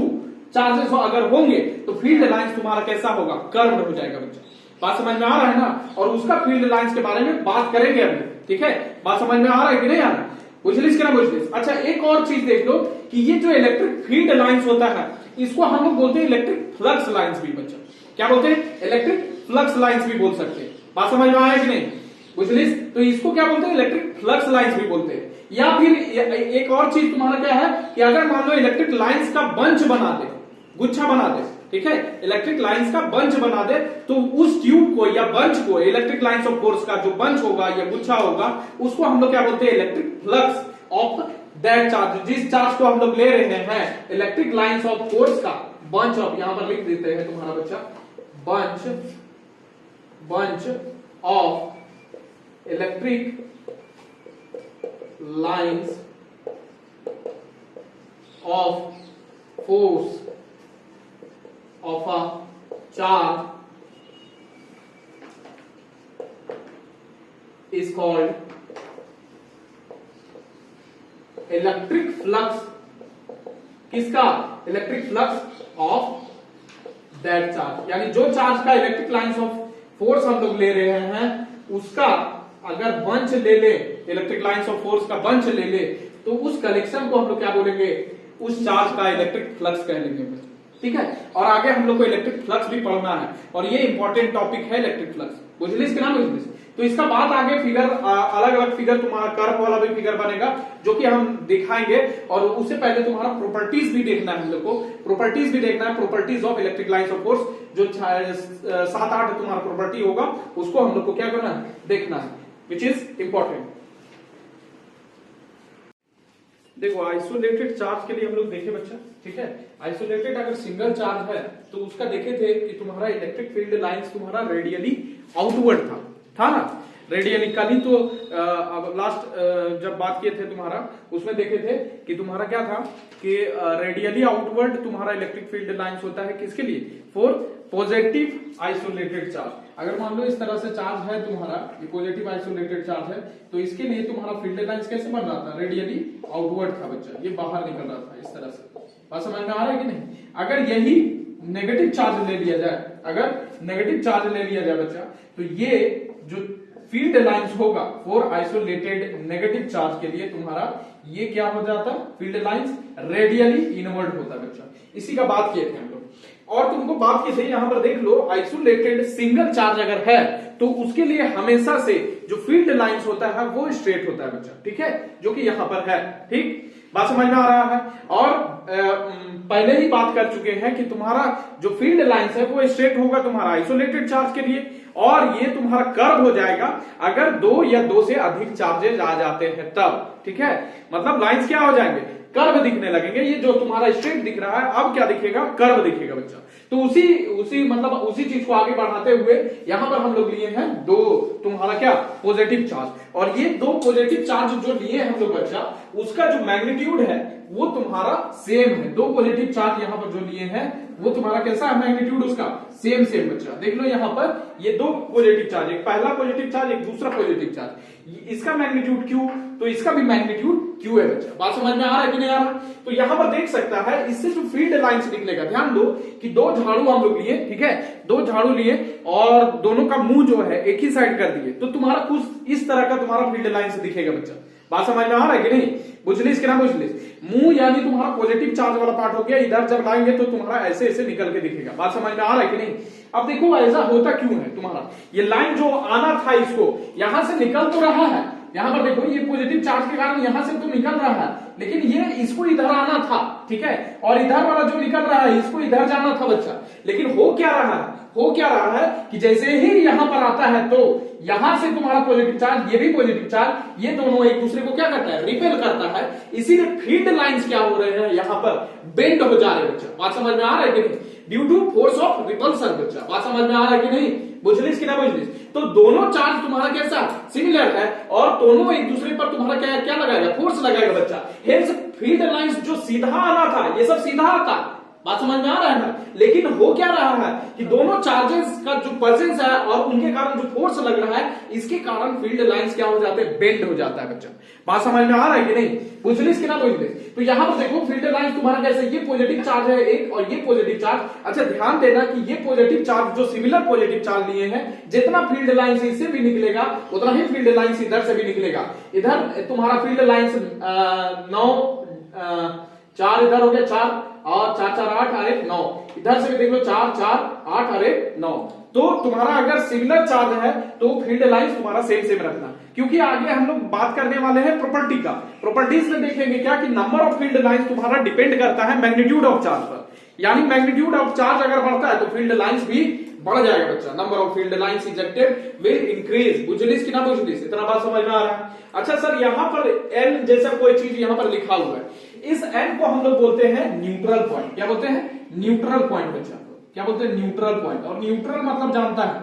चार्जेस अगर होंगे, तो फील्ड लाइंस तुम्हारा कैसा होगा, कर्व्ड हो जाएगा बच्चा। बात समझ में आ रहा है ना, और उसका फील्ड लाइंस के बारे में बात करेंगे अभी, ठीक है। बात समझ में आ रहा है कि नहीं आ रहा, बुझलिस कि ना बुझलिस। अच्छा एक और चीज देख लो कि ये जो इलेक्ट्रिक फील्ड लाइंस होता है इसको हम लोग बोलते हैं इलेक्ट्रिक फ्लक्स लाइंस भी बच्चा। क्या बोलते हैं, इलेक्ट्रिक फ्लक्स लाइंस भी बोल सकते हैं। बात समझ में आया कि नहीं, बुझलिस। तो इसको क्या बोलते हैं, इलेक्ट्रिक फ्लक्स लाइंस भी बोलते हैं। या फिर एक और चीज तुम्हारा क्या है कि अगर मान लो इलेक्ट्रिक लाइंस का बंच बना दे, गुच्छा बना दे, ठीक है, इलेक्ट्रिक लाइंस का बंच बना दे, तो उस ट्यूब को या बंच को, इलेक्ट्रिक लाइंस ऑफ फोर्स का जो बंच होगा या गुच्छा होगा, उसको हम लोग क्या बोलते हैं, electric flux of that charge. जिस चार्ज को हम लोग ले रहे हैं इलेक्ट्रिक लाइंस ऑफ फोर्स का बंच ऑफ, यहां पर लिख देते हैं तुम्हारा बच्चा, bunch of electric lines of force of a charge is called electric flux. किसका, electric flux of that charge, यानी जो चार्ज का इलेक्ट्रिक लाइंस ऑफ फोर्स हम लोग ले रहे हैं उसका अगर बंच ले ले, इलेक्ट्रिक लाइंस ऑफ फोर्स का बंच ले ले, तो उस कलेक्शन को हम लोग क्या बोलेंगे, उस चार्ज का इलेक्ट्रिक फ्लक्स कह लेंगे, ठीक है। और आगे हम लोग को इलेक्ट्रिक फ्लक्स भी पढ़ना है, और ये इंपॉर्टेंट टॉपिक है इलेक्ट्रिक फ्लक्स, बुझलिस कि ना बुझलिस। तो इसका बाद आगे फिगर, अलग अलग फिगर, तुम्हारा कर्व वाला भी फिगर बनेगा जो कि हम दिखाएंगे। और उससे पहले तुम्हारा प्रॉपर्टीज भी देखना है हम लोग को, प्रॉपर्टीज भी देखना है, properties of electric lines of force, जो 7-8 तुम्हारा प्रॉपर्टी होगा उसको हम लोग को क्या करना है, देखना है, विच इज इंपॉर्टेंट। देखो आइसोलेटेड चार्ज के लिए हम लोग देखे बच्चा, ठीक है। आइसोलेटेड अगर सिंगल चार्ज है तो उसका देखे थे कि तुम्हारा इलेक्ट्रिक फील्ड लाइंस तुम्हारा रेडियली आउटवर्ड था ना, रेडियली। कल ही तो लास्ट जब बात किए थे तुम्हारा, उसमें देखे थे कि तुम्हारा क्या था कि रेडियली आउटवर्ड तुम्हारा इलेक्ट्रिक फील्ड लाइंस होता है किसके लिए, फॉर पॉजिटिव आइसोलेटेड चार्ज। अगर मान लो इस तरह से चार्ज है तुम्हारा, ये पॉजिटिव आइसोलेटेड चार्ज है, तो इसके लिए तुम्हारा फील्ड लाइंस कैसे बन रहा था, रेडियली आउटवर्ड था बच्चा, ये बाहर निकल रहा था इस तरह से। बात समझ में आ रहा है कि नहीं। अगर यही नेगेटिव चार्ज ले लिया जाए, अगर नेगेटिव चार्ज ले लिया जाए बच्चा, तो ये जो फील्ड लाइंस होगा फॉर आइसोलेटेड नेगेटिव चार्ज के लिए तुम्हारा ये क्या हो जाता, फील्ड लाइंस रेडियली इनवर्ड होता बच्चा। इसी का बात किए थे हम लोग। और तुमको बात की थी, यहां पर देख लो, आइसोलेटेड सिंगल चार्ज अगर है तो उसके लिए हमेशा से जो फील्ड लाइंस होता है वो स्ट्रेट होता है बच्चा, ठीक है, जो कि यहां पर है। ठीक, बात समझ में आ रहा है। और पहले ही बात कर चुके हैं कि तुम्हारा जो फील्ड लाइंस है वो स्ट्रेट होगा तुम्हारा आइसोलेटेड चार्ज के लिए, और ये तुम्हारा कर्व हो जाएगा अगर 2 या 2 से अधिक चार्जेज आ जाते हैं तब। ठीक है, मतलब लाइंस क्या हो जाएंगे, कर्व दिखने लगेंगे। ये जो तुम्हारा स्ट्रेट दिख रहा है अब क्या दिखेगा, कर्व दिखेगा बच्चा। तो उसी मतलब उसी चीज को आगे बढ़ाते हुए यहां पर हम लोग लिए हैं 2 तुम्हारा क्या पॉजिटिव चार्ज, और ये 2 पॉजिटिव चार्ज जो लिए हम लोग बच्चा, उसका जो मैग्नीट्यूड है वो तुम्हारा सेम है। 2 पॉजिटिव चार्ज यहां पर जो लिए हैं वो तुम्हारा कैसा है मैग्नीट्यूड उसका, सेम बच्चा। देख लो यहां पर ये 2 पॉजिटिव चार्ज, एक पहला पॉजिटिव चार्ज एक दूसरा पॉजिटिव चार्ज, इसका मैग्नीट्यूड Q तो इसका भी मैग्नीट्यूड Q है बच्चा। बात समझ में आ रहा है कि नहीं आ रहा। तो यहां पर देख सकता है इससे जो फील्ड लाइंस निकलेगा, ध्यान दो कि 2 झाड़ू हम लोग लिए, ठीक है, 2 झाड़ू लिए और दोनों का मुंह जो है एक ही साइड कर दिए, तो तुम्हारा कुछ इस तरह का तुम्हारा फील्ड लाइंस दिखेगा बच्चा। बात समझ में आ रहा है कि नहीं, बुझलिस कि ना बुझलिस। मुंह यानी तुम्हारा पॉजिटिव चार्ज वाला पार्ट हो गया, इधर जब लाएंगे तो तुम्हारा ऐसे ऐसे निकल के दिखेगा। बात समझ में आ रहा है कि नहीं। अब देखो ऐसा होता क्यों है, तुम्हारा ये लाइन जो आना था इसको यहां से निकल तो रहा है, यहां पर देखो ये पॉजिटिव चार्ज के कारण यहां से तो निकल रहा है, लेकिन ये इसको इधर आना था, ठीक है, और इधर वाला जो निकल रहा है इसको इधर जाना था बच्चा। लेकिन हो क्या रहा है कि जैसे ही यहां पर आता है तो यहां से तुम्हारा पॉजिटिव चार्ज, ये भी पॉजिटिव चार्ज, ये दोनों एक दूसरे को क्या करता है, रिपेल करता है। इसीलिए फील्ड लाइंस क्या हो रहे हैं, यहां पर बेंड हो जा रहे हैं बच्चा। बात समझ में आ रहा है कि नहीं, due to force of repulsion बच्चा। बात समझ में आ रहा है कि नहीं, बुझलिस कि ना बुझलिस। तो दोनों चार्ज तुम्हारा कैसा सिमिलर है और दोनों एक दूसरे पर तुम्हारा क्या लगाएगा, फोर्स लगाएगा बच्चा। हेंस फील्ड लाइंस जो सीधा आना था ये सब सीधा आता। बात समझ में आ रहा है ना। लेकिन हो क्या रहा है कि दोनों चार्जेस का जो प्रेजेंस है और उनके कारण जो फोर्स लग रहा है, इसके कारण फील्ड लाइंस क्या हो जाते हैं, बेंड हो जाता है बच्चा। बात समझ में आ रहा है कि नहीं, बुझलिस कि ना बुझलिस। तो यहां पर देखो फील्ड लाइंस तुम्हारा कैसे, ये पॉजिटिव चार्ज है एक और ये पॉजिटिव चार्ज। अच्छा ध्यान देना कि ये पॉजिटिव चार्ज जो सिमिलर पॉजिटिव चार्ज लिए हैं, जितना फील्ड लाइंस इससे भी निकलेगा उतना ही फील्ड लाइंस इधर से भी निकलेगा। इधर तुम्हारा फील्ड लाइंस 9 4 इधर हो गया 4 और 4 4 8 और 1 9, इधर से भी देख लो 4 4 8 और 1 9। तो तुम्हारा अगर सिमिलर चार्ज है तो फील्ड लाइंस तुम्हारा सेम रखना, क्योंकि आगे हम लोग बात करने वाले हैं प्रॉपर्टी का। प्रॉपर्टीज में देखेंगे क्या कि नंबर ऑफ फील्ड लाइंस तुम्हारा डिपेंड करता है मैग्नीट्यूड ऑफ चार्ज पर, यानी मैग्नीट्यूड ऑफ चार्ज अगर बढ़ता है तो फील्ड लाइंस भी बढ़ जाएगा बच्चा। Number of field lines ejected will increase. बुझलिस कि ना बुझलिस, इतना बात समझ में आ रहा है। अच्छा सर यहाँ पर एन जैसा कोई चीज यहाँ पर लिखा हुआ है, इस एन को हम लोग बोलते हैं न्यूट्रल पॉइंट। क्या बोलते हैं, न्यूट्रल पॉइंट बच्चा। क्या बोलते हैं, न्यूट्रल पॉइंट। और न्यूट्रल मतलब जानता है,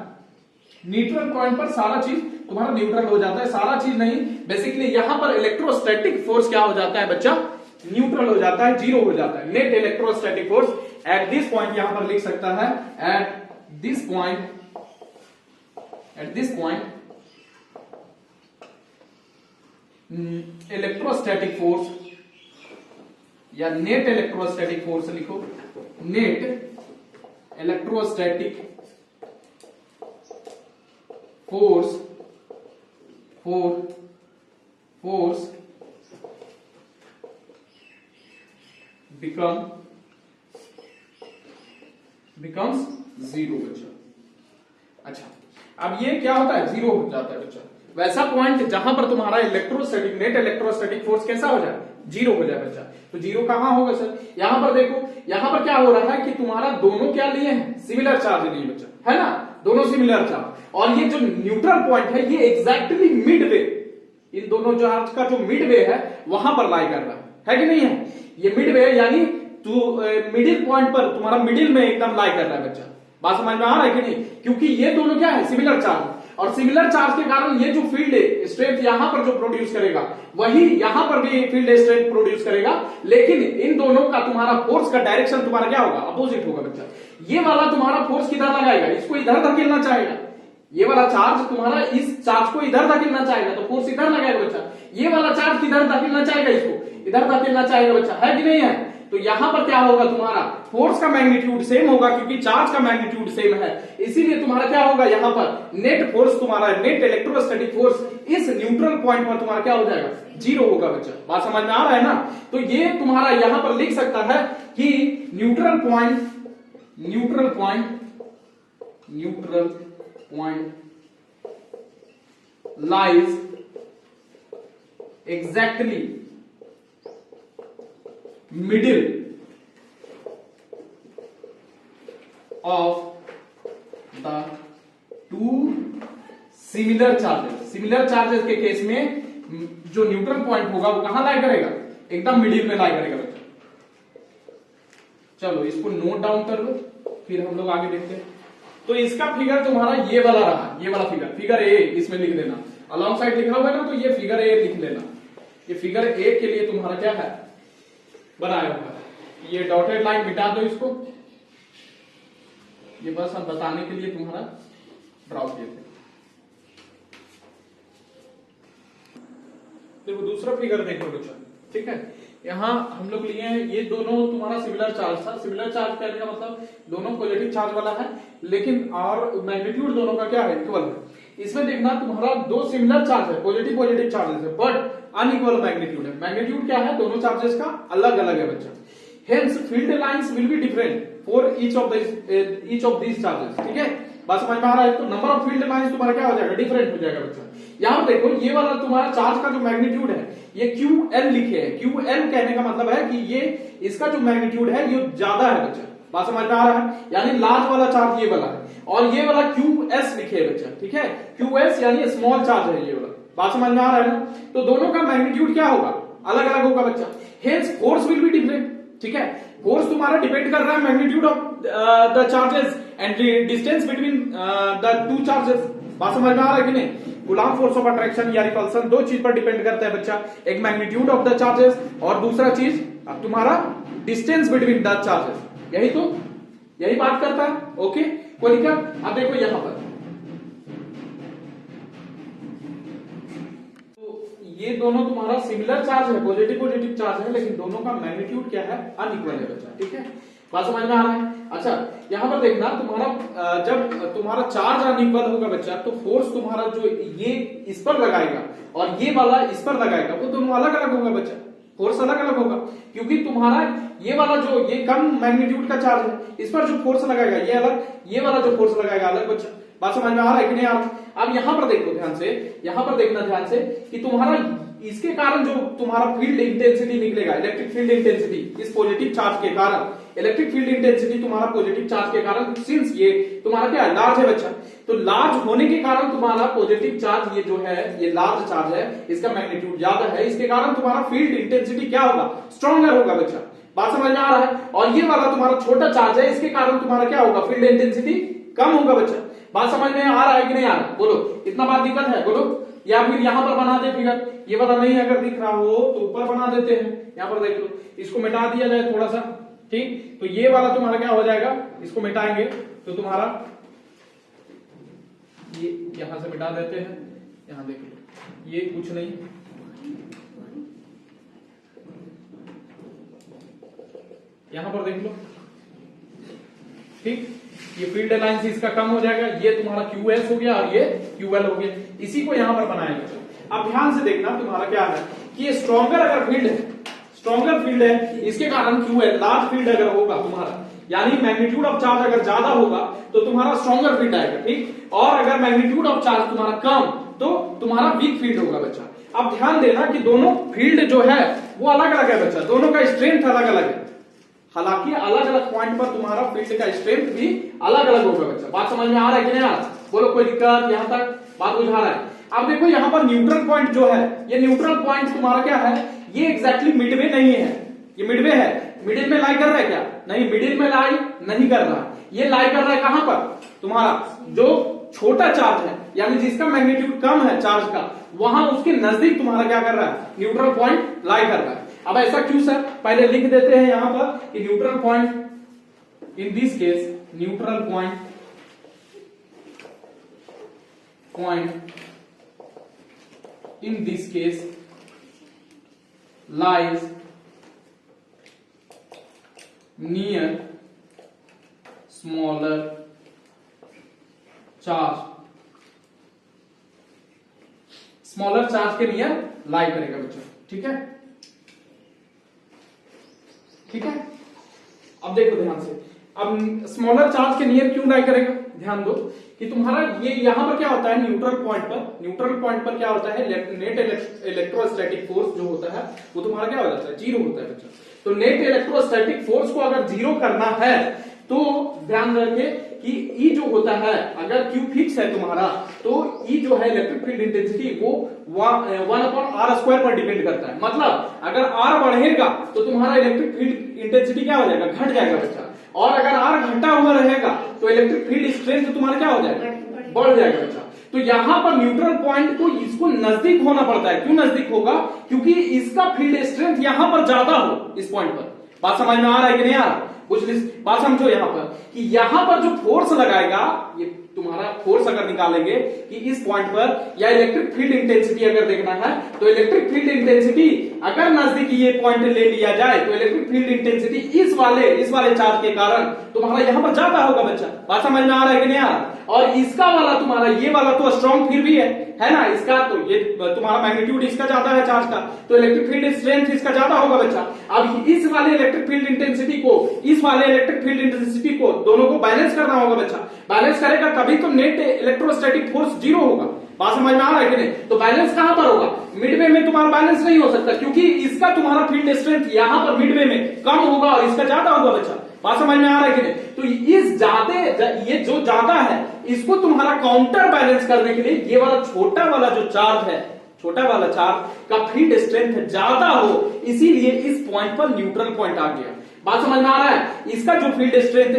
न्यूट्रल पॉइंट पर सारा चीज तुम्हारा न्यूट्रल हो जाता है, सारा चीज नहीं, बेसिकली यहां पर इलेक्ट्रोस्टैटिक फोर्स क्या हो जाता है बच्चा, न्यूट्रल हो जाता है, जीरो हो जाता है। Net electrostatic force at this point, यहां पर लिख सकता है at this point electrostatic force या नेट इलेक्ट्रोस्टैटिक फोर्स लिखो, net electrostatic force becomes zero बच्चा। अच्छा अब ये क्या होता है, जीरो हो जाता है बच्चा। वैसा पॉइंट जहां पर तुम्हारा इलेक्ट्रोस्टैटिक नेट इलेक्ट्रोस्टैटिक फोर्स कैसा हो जाए, जीरो हो जाए बच्चा। तो जीरो कहां होगा सर, यहां पर देखो, यहां पर क्या हो रहा है कि तुम्हारा दोनों क्या लिए हैं, सिमिलर चार्ज लिए बच्चा, है ना, दोनों सिमिलर चार्ज। और ये जो न्यूट्रल पॉइंट है ये एग्जैक्टली मिडवे, इन दोनों चार्ज का जो मिडवे है वहां पर लाई कर रहा है कि नहीं है, ये मिडवे यानी मिडिल पॉइंट पर तुम्हारा मिडिल में एकदम लाई कर रहा है बच्चा। बात समझ में आ रहा है कि नहीं, क्योंकि ये दोनों क्या है, सिमिलर चार्ज, और सिमिलर चार्ज के कारण ये जो फील्ड स्ट्रेंथ यहां पर जो प्रोड्यूस करेगा वही यहां पर भी फील्ड स्ट्रेंथ प्रोड्यूस करेगा, लेकिन इन दोनों का तुम्हारा फोर्स का डायरेक्शन तुम्हारा क्या होगा, अपोजिट होगा बच्चा। ये वाला तुम्हारा फोर्स किधर लगाएगा, इसको इधर धकेलना चाहेगा, ये वाला चार्ज तुम्हारा इस चार्ज को इधर धकेलना चाहेगा तो फोर्स इधर लगाएगा बच्चा। ये वाला चार्ज किधर धकेलना चाहेगा, इसको इधर धकेलना चाहेगा बच्चा, है कि नहीं है। तो यहां पर क्या होगा, तुम्हारा फोर्स का मैग्नीट्यूड सेम होगा, क्योंकि चार्ज का मैग्नीट्यूड सेम है, इसीलिए तुम्हारा क्या होगा, यहां पर नेट फोर्स तुम्हारा, नेट इलेक्ट्रोस्टैटिक फोर्स इस न्यूट्रल पॉइंट पर तुम्हारा क्या हो जाएगा, जीरो होगा बच्चा। बात समझ में आ रहा है ना। तो ये तुम्हारा यहां पर लिख सकता है कि neutral point lies exactly middle of the two similar charges. Similar charges के केस में जो न्यूट्रल पॉइंट होगा वो कहां लाई करेगा, एकदम मिडिल में लाई करेगा बच्चा। चलो इसको नोट डाउन कर लो, फिर हम लोग आगे देखते हैं। तो इसका फिगर तुम्हारा ये वाला रहा, ये वाला फिगर ए इसमें लिख देना, अलॉन्ग साइड लिखा हुआ है ना, तो ये फिगर ए लिख लेना। ये फिगर ए के लिए तुम्हारा क्या है बनाया हुआ है। ये डॉटेड लाइन मिटा दो इसको, ये बस हम बताने के लिए तुम्हारा ड्रॉ किए थे। देखो दूसरा फिगर देखो बच्चा, ठीक है। यहाँ हम लोग लिए हैं, ये दोनों तुम्हारा सिमिलर चार्ज था। सिमिलर चार्ज कहने का मतलब दोनों पॉजिटिव चार्ज वाला है, लेकिन और मैग्नीट्यूड दोनों का क्या है, इक्वल है। इसमें देखना तुम्हारा दो सिमिलर चार्ज है, पॉजिटिव पॉजिटिव चार्जेस है, बट अनइक्वल मैग्नीट्यूड है। मैग्नीट्यूड क्या है, दोनों चार्जेस का अलग अलग है बच्चा। Hence field lines will be different for each of these charges, ठीक है। बात समझ में आ रहा है। तो नंबर ऑफ फील्ड लाइंस तुम्हारा क्या हो जाएगा, डिफरेंट हो जाएगा बच्चा। यहाँ पर देखो ये वाला तुम्हारा चार्ज का जो मैग्नीट्यूड है ये QL लिखे है। QL कहने का मतलब है कि ये इसका जो मैग्नीट्यूड है ये ज्यादा है बच्चा। बात समझ में आ रहा है, यानी लार्ज वाला चार्ज ये वाला है, और ये वाला QS लिखे है बच्चा, ठीक है। QS यानी स्मॉल चार्ज है ये वाला। बात समझ में आ रहा है ना। तो दोनों का मैग्नीट्यूड क्या होगा, अलग अलग होगा बच्चा। Hence force will be different, ठीक है। फोर्स तुम्हारा डिपेंड कर रहा है magnitude of the charges and distance between the two charges. बात समझ में आ रहा है कि नहीं। कूलॉम फोर्स ऑफ अट्रैक्शन या रिपल्सन दो चीज पर डिपेंड करता है बच्चा, एक मैग्नीट्यूड ऑफ द चार्जेस और दूसरा चीज तुम्हारा डिस्टेंस बिटवीन द चार्जेस। यही बात करता है, ओके। कोई दिक्कत। अब देखो यहां पर तो ये दोनों तुम्हारा सिमिलर चार्ज है, पॉजिटिव पॉजिटिव चार्ज है, लेकिन दोनों का मैग्नीट्यूड क्या है, अनइक्वल है बच्चा, ठीक है। बात समझ में आ रहा है। अच्छा यहां पर देखना तुम्हारा जब तुम्हारा चार्ज अनइक्वल होगा बच्चा, तो फोर्स तुम्हारा जो ये इस पर लगाएगा और ये वाला इस पर लगाएगा, वो दोनों अलग अलग होगा बच्चा। फोर्स अलग अलग होगा, क्योंकि तुम्हारा ये वाला जो ये कम मैग्नीट्यूड का चार्ज है, इस पर जो फोर्स लगाएगा ये अलग, ये वाला जो फोर्स लगाएगा अलग बच्चा। बात समझ में आ रहा है कि नहीं आ रहा। अब यहां पर देखो ध्यान से, यहां पर देखना ध्यान से कि तुम्हारा इसके कारण जो तुम्हारा फील्ड इंटेंसिटी निकलेगा, इलेक्ट्रिक फील्ड इंटेंसिटी, इस पॉजिटिव चार्ज के कारण इलेक्ट्रिक फील्ड इंटेंसिटी तुम्हारा पॉजिटिव चार्ज के कारण, सिंस ये तुम्हारा क्या है, लार्ज है बच्चा, तो लार्ज होने के कारण तुम्हारा पॉजिटिव चार्ज ये जो है ये लार्ज चार्ज है, इसका मैग्नीट्यूड ज्यादा है, इसके कारण तुम्हारा फील्ड इंटेंसिटी क्या होगा, स्ट्रॉन्गर होगा बच्चा। बात समझ में आ रहा है। और ये वाला तुम्हारा छोटा चार्ज है, इसके कारण तुम्हारा क्या होगा, फील्ड इंटेंसिटी कम होगा बच्चा। बात समझ में आ रहा है कि नहीं आ रहा, बोलो। इतना बात दिक्कत है, बोलो। या फिर यहां पर बना दे फिगर, ये वाला नहीं अगर दिख रहा हो तो ऊपर बना देते हैं। यहां पर देख लो, इसको मिटा दिया जाए थोड़ा सा, ठीक। तो ये वाला तुम्हारा क्या हो जाएगा, इसको मिटाएंगे तो तुम्हारा ये यहां से मिटा देते हैं। यहां देख लो, ये कुछ नहीं, यहां पर देख लो, ठीक। ये फील्ड लाइंस इसका कम हो जाएगा, ये तुम्हारा QS हो गया और ये QL हो गया। इसी को यहां पर बनाएंगे। अब ध्यान से देखना तुम्हारा क्या है कि ये स्ट्रॉन्गर अगर फील्ड है, स्ट्रॉन्गर फील्ड है, इसके कारण QL लार्ज फील्ड अगर होगा तुम्हारा, यानी मैग्नीट्यूड ऑफ चार्ज अगर ज्यादा होगा तो तुम्हारा स्ट्रॉन्गर फील्ड आएगा, ठीक। और अगर मैग्नीट्यूड ऑफ चार्ज तुम्हारा कम तो तुम्हारा वीक फील्ड होगा बच्चा। अब ध्यान देना कि दोनों फील्ड जो है वो अलग अलग है बच्चा, दोनों का स्ट्रेंथ अलग अलग है। हालांकि अलग अलग पॉइंट पर तुम्हारा फील्ड का स्ट्रेंथ भी अलग अलग होगा बच्चा। बात समझ में आ रहा है कि नहीं आ रहा, बोलो। कोई दिक्कत यहां तक बात बुझा रहा है। अब देखो यहां पर न्यूट्रल पॉइंट जो है, ये न्यूट्रल पॉइंट तुम्हारा क्या है, ये एग्जैक्टली मिडवे नहीं है, ये मिडवे है। मिडिल में लाई कर रहा है क्या, नहीं, मिडिल में लाई नहीं कर रहा, ये लाई कर रहा है कहां पर, तुम्हारा जो छोटा चार्ज है, यानी जिसका मैग्नीट्यूड कम है चार्ज का, वहां उसके नजदीक तुम्हारा क्या कर रहा है, न्यूट्रल पॉइंट लाई कर रहा है। अब ऐसा क्यों सर, पहले लिख देते हैं यहां पर कि neutral point in this case, neutral point in this case lies near smaller charge, smaller charge के नियर लाई करेगा बच्चों, ठीक है, ठीक है। अब देखो ध्यान से, अब स्मॉलर चार्ज के नियर क्यों लाई करेगा, ध्यान दो कि तुम्हारा ये यहां पर क्या होता है, न्यूट्रल पॉइंट पर क्या होता है, नेट इलेक्ट्रोस्टैटिक फोर्स जो होता है वो तुम्हारा क्या हो जाता है, जीरो होता है बच्चा। तो नेट इलेक्ट्रोस्टैटिक फोर्स को अगर जीरो करना है तो ध्यान रखे कि E जो होता है, अगर Q फिक्स है तुम्हारा, तो E जो है इलेक्ट्रिक फील्ड इंटेंसिटी वो 1/r² पर डिपेंड करता है। मतलब अगर R बढ़ेगा तो तुम्हारा इलेक्ट्रिक फील्ड इंटेंसिटी क्या हो जाएगा, घट जाएगा बच्चा, और अगर R घटा हुआ रहेगा तो इलेक्ट्रिक फील्ड स्ट्रेंथ तुम्हारा क्या हो जाएगा, बढ़ जाएगा बच्चा। तो यहां पर न्यूट्रल पॉइंट को इसको नजदीक होना पड़ता है। क्यों नजदीक होगा, क्योंकि इसका फील्ड स्ट्रेंथ यहां पर ज्यादा हो इस पॉइंट पर। बात समझ में आ रहा है कि नहीं आ रहा, कुछ बात समझो यहां पर कि यहां पर जो फोर्स लगाएगा, ये तुम्हारा फोर्स अगर निकालेंगे कि इस पॉइंट पर, या इलेक्ट्रिक फील्ड इंटेंसिटी अगर देखना है तो इलेक्ट्रिक फील्ड इंटेंसिटी अगर नजदीक ये पॉइंट ले लिया जाए तो इलेक्ट्रिक फील्ड इंटेंसिटी इस वाले चार्ज के कारण तुम्हारा यहां पर ज्यादा होगा बच्चा। बात समझ में आ रहा है कि नहीं आ रहा। और इसका वाला तुम्हारा ये वाला तो स्ट्रॉन्ग फिर भी है ना, इसका तो ये तुम्हारा मैग्नीट्यूड इसका ज्यादा है चार्ज का, तो इलेक्ट्रिक फील्ड स्ट्रेंथ इसका ज्यादा होगा बच्चा। अब इस वाले इलेक्ट्रिक फील्ड इंटेंसिटी को, इस वाले इलेक्ट्रिक फील्ड इंटेंसिटी को, दोनों को बैलेंस करना होगा बच्चा। बैलेंस करेगा तभी तो नेट इलेक्ट्रोस्टैटिक फोर्स जीरो होगा। बात समझ में आ रहा है कि नहीं। तो बैलेंस कहां पर होगा, मिडवे में तुम्हारा बैलेंस नहीं हो सकता, क्योंकि इसका तुम्हारा फील्ड स्ट्रेंथ यहां पर मिडवे में कम होगा और इसका ज्यादा होगा बच्चा। बात समझ में आ रहा है कि नहीं। तो इस ये जो ज्यादा है इसको तुम्हारा काउंटर बैलेंस करने के लिए ये वाला छोटा वाला जो चार्ज है, छोटा वाला चार्ज का फील्ड स्ट्रेंथ ज्यादा हो, इसीलिए इस पॉइंट पर न्यूट्रल पॉइंट आ गया। बात समझ में आ रहा है। इसका जो फील्ड स्ट्रेंथ,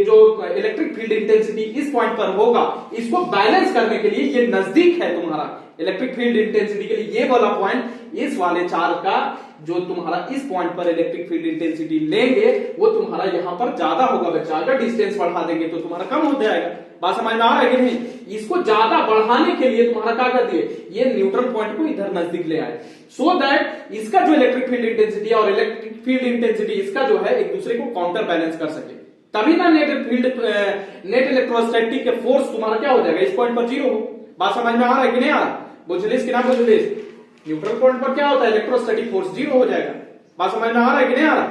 जो इलेक्ट्रिक फील्ड इंटेंसिटी इस पॉइंट पर होगा, इसको बैलेंस करने के लिए ये नजदीक है तुम्हारा इलेक्ट्रिक फील्ड इंटेंसिटी के लिए। ये वाला पॉइंट इस वाले चार्ज का जो तुम्हारा इस पॉइंट पर इलेक्ट्रिक फील्ड इंटेंसिटी लेंगे वो तुम्हारा यहां पर ज्यादा होगा बच्चा। अगर डिस्टेंस बढ़ा देंगे तो तुम्हारा कम हो जाएगा। बात समझ में आ रहा है कि नहीं। इसको ज्यादा बढ़ाने के लिए तुम्हारा क्या कर दिए, ये न्यूट्रल पॉइंट को इधर नजदीक ले आए, सो दैट इसका जो इलेक्ट्रिक फील्ड इंटेंसिटी और इलेक्ट्रिक फील्ड इंटेंसिटी इसका जो है एक दूसरे को काउंटर बैलेंस कर सके। तभी ना नेट इलेक्ट्रोस्टैटिक फोर्स तुम्हारा क्या हो जाएगा, इस पॉइंट पर जीरो हो। बात समझ में आ रहा है कि नहीं आ रहा, बुझलिस कि ना बुझलिस। न्यूट्रल पॉइंट पर क्या होता है, इलेक्ट्रोस्टैटिक फोर्स जीरो हो जाएगा। बात समझ में आ रहा है कि नहीं आ रहा,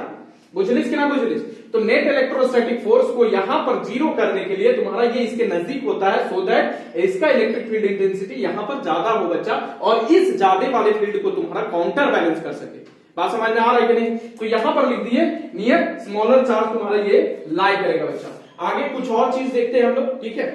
बुझलिस कि ना बुझलिस। तो नेट इलेक्ट्रोस्टैटिक फोर्स को यहां पर जीरो करने के लिए तुम्हारा ये इसके नजदीक होता है, सो दैट इसका इलेक्ट्रिक फील्ड इंटेंसिटी यहां पर ज्यादा हो बच्चा, और इस ज्यादा वाले फील्ड को तुम्हारा काउंटर बैलेंस कर सके। बात समझ में आ रहा है कि नहीं। तो यहां पर लिख दिए नियर स्मॉलर चार्ज तुम्हारा ये लाई करेगा बच्चा। आगे कुछ और चीज देखते हैं हम लोग, ठीक है।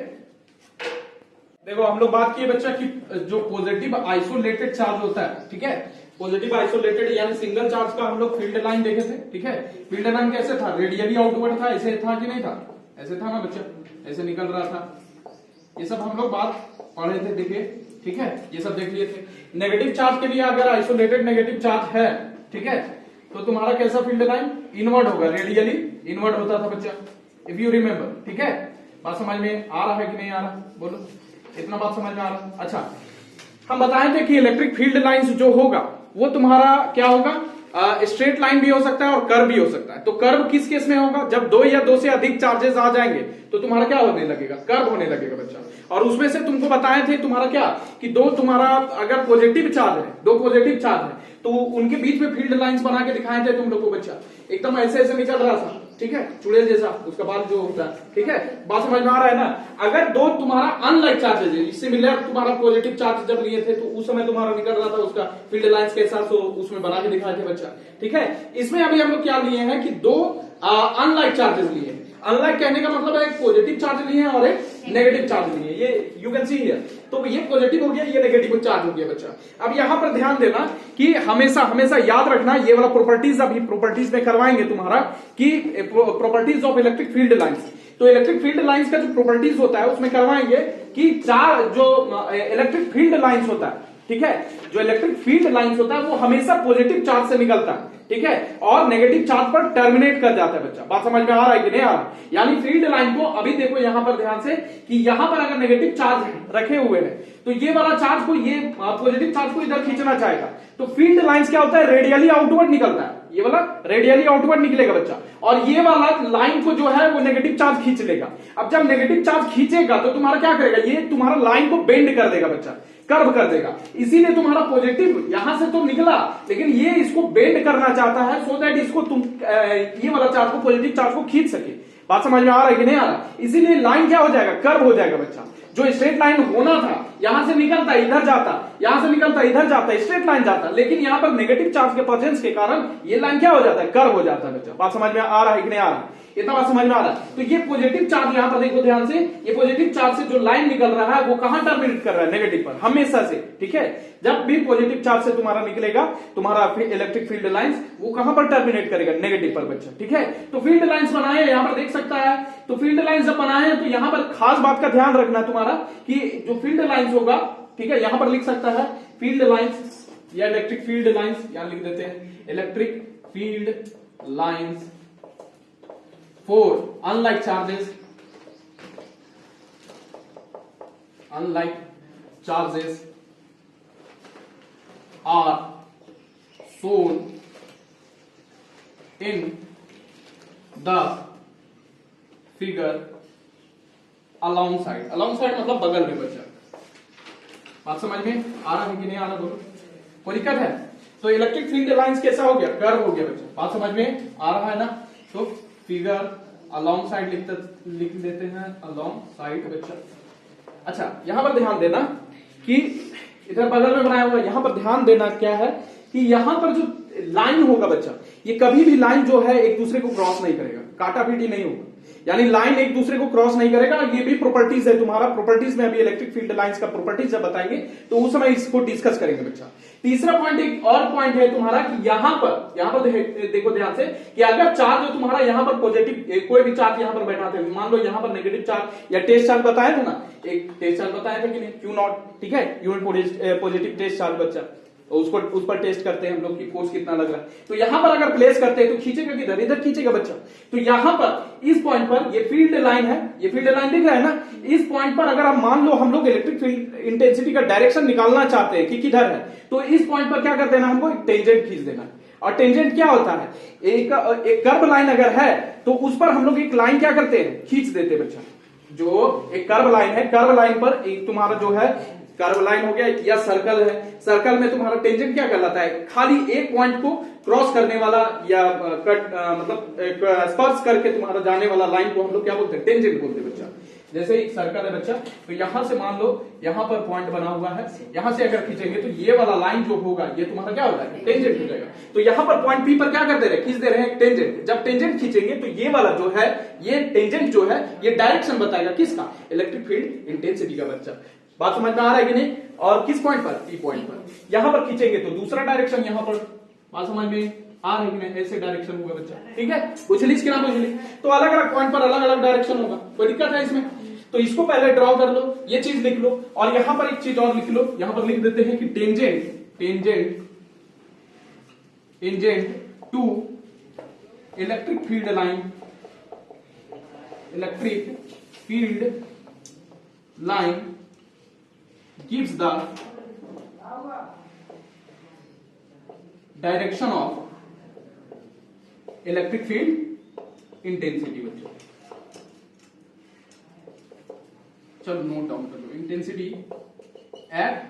देखो हम लोग बात किए बच्चा कि जो पॉजिटिव आइसोलेटेड चार्ज होता है, ठीक है, पॉजिटिव आइसोलेटेड यानी सिंगल चार्ज का हम लोग फील्ड लाइन देखे थे, ठीक है। फील्ड लाइन कैसे था, रेडियली आउटवर्ड था, ऐसे था कि नहीं था, ऐसे था ना बच्चा, ऐसे निकल रहा था। ये सब हम लोग बात पढ़े थे, देखे, ठीक है, ये सब देख लिए थे। नेगेटिव चार्ज के लिए अगर आइसोलेटेड नेगेटिव चार्ज है, ठीक है, तो तुम्हारा कैसा फील्ड लाइन, इनवर्ड होगा, रेडियली इनवर्ड होता था बच्चा, इफ यू रिमेम्बर, ठीक है। बात समझ में आ रहा है कि नहीं आ रहा, बोलो, इतना बात समझ में आ रहा। अच्छा, हम बताए थे कि इलेक्ट्रिक फील्ड लाइंस जो होगा वो तुम्हारा क्या होगा, स्ट्रेट लाइन भी हो सकता है और कर्व भी हो सकता है। तो कर्व किस केस में होगा, जब दो या दो से अधिक चार्जेस आ जाएंगे तो तुम्हारा क्या होने लगेगा, कर्व होने लगेगा बच्चा। और उसमें से तुमको बताए थे तुम्हारा क्या कि दो तुम्हारा अगर पॉजिटिव चार्ज है, दो पॉजिटिव चार्ज है, तो उनके बीच में फील्ड लाइंस बना के दिखाए थे तुम लोग को बच्चा, एकदम ऐसे ऐसे निकल रहा था, ठीक है, चुड़ैल जैसा उसका बाल जो होता है, ठीक है। बात समझ में आ रहा है ना। अगर दो तुम्हारा अनलाइक चार्जेस है, सिमिलर तुम्हारा पॉजिटिव चार्ज जब लिए थे तो उस समय तुम्हारा निकल रहा था उसका फील्ड लाइंस के साथ, तो उसमें बना के दिखाए थे बच्चा, ठीक है। इसमें अभी हम लोग क्या लिए हैं कि दो अनलाइक चार्जेस लिए हैं। अनलाइक कहने का मतलब है एक पॉजिटिव चार्ज लिए हैं और एक नेगेटिव चार्ज लिए, ये यू कैन सी हियर। तो ये पॉजिटिव हो गया, ये नेगेटिव चार्ज हो गया बच्चा। अब यहां पर ध्यान देना कि हमेशा हमेशा याद रखना, ये वाला प्रॉपर्टीज अभी प्रॉपर्टीज में करवाएंगे तुम्हारा कि properties of electric field lines. तो इलेक्ट्रिक फील्ड लाइंस का जो प्रॉपर्टीज होता है उसमें करवाएंगे कि चार जो इलेक्ट्रिक फील्ड लाइंस होता है, ठीक है, जो इलेक्ट्रिक फील्ड लाइंस होता है वो हमेशा पॉजिटिव चार्ज से निकलता है, ठीक है, और नेगेटिव चार्ज पर टर्मिनेट कर जाता है बच्चा। बात समझ में आ रहा है कि नहीं आ रहा। यानी फील्ड लाइन को अभी देखो यहां पर ध्यान से कि यहां पर अगर नेगेटिव चार्ज रखे हुए हैं तो ये वाला चार्ज को, ये पॉजिटिव चार्ज को इधर खींचना चाहेगा, तो फील्ड लाइंस क्या होता है, रेडियली आउटवर्ड निकलता है, ये वाला रेडियली आउटवर्ड निकलेगा बच्चा, और ये वाला लाइन को जो है वो नेगेटिव चार्ज खींच लेगा। अब जब नेगेटिव चार्ज खींचेगा तो तुम्हारा क्या करेगा, ये तुम्हारा लाइन को बेंड कर देगा बच्चा, कर्व कर देगा। इसीलिए तुम्हारा पॉजिटिव यहां से तो निकला, लेकिन ये इसको बेंड करना चाहता है, सो दैट इसको तुम ये वाला चार्ज को, पॉजिटिव चार्ज को खींच सके। बात समझ में आ रहा है कि नहीं आ रहा? इसीलिए लाइन क्या हो जाएगा, कर्व हो जाएगा बच्चा। जो स्ट्रेट लाइन होना था, यहां से निकलता इधर जाता, यहां से निकलता इधर जाता, स्ट्रेट लाइन जाता, लेकिन यहां पर नेगेटिव चार्ज के प्रेजेंस के कारण ये लाइन क्या हो जाता है, कर्व हो जाता है बच्चा। बात समझ में आ रहा है कि नहीं आ रहा? इतना बात समझ में आ रहा है? तो ये पॉजिटिव चार्ज यहां पर देखो ध्यान से, ये पॉजिटिव चार्ज से जो लाइन निकल रहा है वो कहां टर्मिनेट कर रहा है, नेगेटिव पर हमेशा से, ठीक है। जब भी पॉजिटिव चार्ज से तुम्हारा निकलेगा तुम्हारा इलेक्ट्रिक फील्ड लाइंस, वो कहां पर टर्मिनेट करेगा, नेगेटिव पर बच्चा, ठीक है। तो फील्ड लाइंस बनाए यहां पर देख सकता है, तो फील्ड लाइंस जब बनाए तो यहां पर खास बात का ध्यान रखना तुम्हारा कि जो फील्ड लाइंस होगा, ठीक है, यहां पर लिख सकता है फील्ड लाइंस या इलेक्ट्रिक फील्ड लाइंस, यहां लिख देते हैं electric field lines for unlike charges are shown in the figure alongside मतलब बगल में बच्चा। बात समझ में आ रहा है कि नहीं आ रहा, बोलो कोई दिक्कत है? तो इलेक्ट्रिक फील्ड लाइंस कैसा हो गया, कर्व हो गया बच्चा। बात समझ में आ रहा है ना? तो फिगर अलोंग साइड लिख देते हैं, अलोंग साइड बच्चा। अच्छा यहां पर ध्यान देना कि इधर बगल में बनाया हुआ, यहां पर ध्यान देना क्या है कि यहां पर जो लाइन होगा बच्चा, ये कभी भी लाइन जो है एक दूसरे को क्रॉस नहीं करेगा, काटापीटी नहीं होगा, यानी लाइन एक दूसरे को क्रॉस नहीं करेगा। ये भी प्रॉपर्टीज है तुम्हारा, प्रॉपर्टीज में अभी इलेक्ट्रिक फील्ड लाइंस का प्रॉपर्टीज जब बताएंगे तो उस समय इसको डिस्कस करेंगे बच्चा। तीसरा पॉइंट, एक और पॉइंट है तुम्हारा कि यहां पर देखो ध्यान से कि अगर चार्ज जो तुम्हारा यहां पर पॉजिटिव, कोई भी चार्ज यहां पर बैठाते हैं, मान लो यहां पर नेगेटिव चार्ज या टेस्ट चार्ज बताया था ना, एक टेस्ट चार्ज बताया था कि नहीं, क्यू नॉट, ठीक है, यूनिट पॉजिटिव टेस्ट चार्ज बच्चा, तो उसको उस पर टेस्ट करते हैं हम लोग कि फोर्स कितना लग रहा है। तो यहां पर अगर प्लेस करते हैं तो खींचेगा किधर, इधर खींचेगा बच्चा। तो यहां पर इस पॉइंट पर ये फील्ड लाइन है, ये फील्ड लाइन दिख रहा है ना, इस पॉइंट पर अगर आप मान लो हम लोग इलेक्ट्रिक फील्ड इंटेंसिटी का डायरेक्शन निकालना चाहते हैं कि किधर है, तो इस पॉइंट पर क्या कर देना, हमको एक टेंजेंट खींच देना। और टेंजेंट क्या होता है, एक कर्व लाइन अगर है तो उस पर हम लोग एक लाइन क्या करते हैं, खींच देते हैं बच्चा। जो एक कर्व लाइन है, कर्व लाइन पर एक तुम्हारा जो है कर्व लाइन हो गया या सर्कल है, सर्कल में तुम्हारा टेंजेंट क्या कहलाता है, खाली एक पॉइंट को क्रॉस करने वाला या कट मतलब स्पर्श करके तुम्हारा जाने वाला लाइन को हम लोग क्या बोलते हैं, टेंजेंट बोलते हैं बच्चा। जैसे एक सर्कल है बच्चा, तो यहां से मान लो यहां पर पॉइंट बना हुआ है, यहां से अगर खींचेंगे तो ये वाला लाइन जो होगा ये तुम्हारा क्या होगा, टेंजेंट हो जाएगा। तो यहां पर पॉइंट पी पर क्या करते रहे, खींच दे रहे हैं टेंजेंट। जब टेंजेंट खींचेंगे तो ये वाला जो है, ये टेंजेंट जो है ये डायरेक्शन बताएगा किसका, इलेक्ट्रिक फील्ड इंटेंसिटी का बच्चा। बात समझ में आ रहा है कि नहीं? और किस पॉइंट पर, पी पॉइंट पर। यहां पर खींचेंगे तो दूसरा डायरेक्शन यहां पर, बात समझ में आ रही है कि नहीं, ऐसे डायरेक्शन होगा बच्चा, ठीक है। पूछ ली इसके नाम पूछ ली, तो अलग अलग पॉइंट पर अलग अलग डायरेक्शन होगा, कोई दिक्कत है इसमें? तो इसको पहले ड्रॉ कर लो, ये चीज लिख लो, और यहां पर एक चीज और लिख लो, यहां पर लिख देते हैं कि tangent to electric field line, electric field line gives the direction of electric field intensity बच्चों। चलो नोट डाउन कर लो, इंटेंसिटी एट